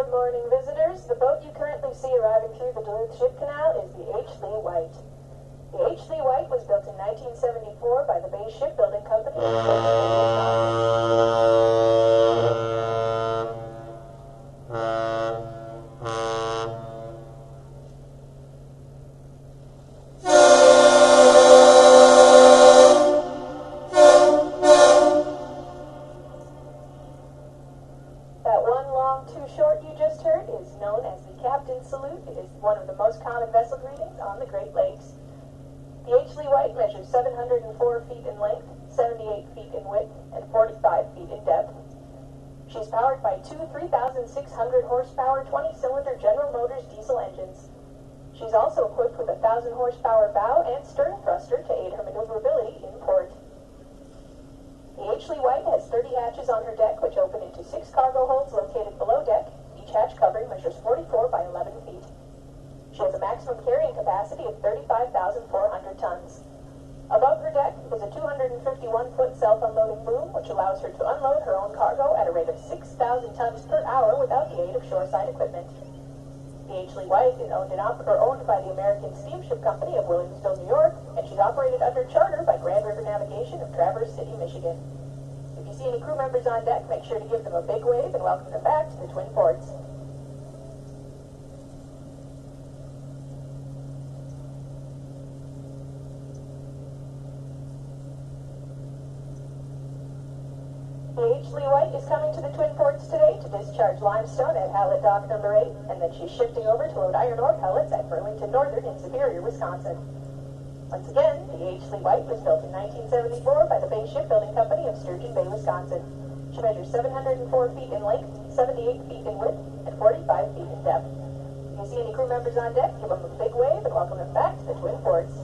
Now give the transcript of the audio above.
Good morning, visitors. The boat you currently see arriving through the Duluth Ship Canal is the H. Lee White. The H. Lee White was built in 1974 by the Bay Shipbuilding Company in Sturgeon Bay, That one long, too short you just heard is known as the Captain's Salute. It is one of the most common vessel greetings on the Great Lakes. The H. Lee White measures 704 feet in length, 78 feet in width, and 45 feet in depth. She's powered by two 3,600 horsepower, 20-cylinder General Motors diesel engines. She's also equipped with a 1,000 horsepower bow and stern thruster to aid her maneuverability in port. The H. Lee White has 30 hatches on her deck, which open into 6 cargo holds located below deck. Each hatch covering measures 44 by 11 feet. She has a maximum carrying capacity of 35,400 tons. Above her deck is a 251-foot self-unloading boom, which allows her to unload her own cargo at a rate of 6,000 tons per hour without the aid of shoreside equipment. The H. Lee White is owned by the American Steamship Co. of Williamsville, New York, and she's operated under charter by Grand River Navigation of Traverse City, Michigan. If you see any crew members on deck, make sure to give them a big wave and welcome them back to the Twin Ports. The H. Lee White is coming to the Twin Ports today to discharge limestone at Hallet Dock number 8, and then she's shifting over to load iron ore pellets at Burlington Northern in Superior, Wisconsin. Once again, the H. Lee White was built in 1974 by the Bay Shipbuilding Company of Sturgeon Bay, Wisconsin. She measures 704 feet in length, 78 feet in width, and 45 feet in depth. If you see any crew members on deck, give them a big wave and welcome them back to the Twin Ports.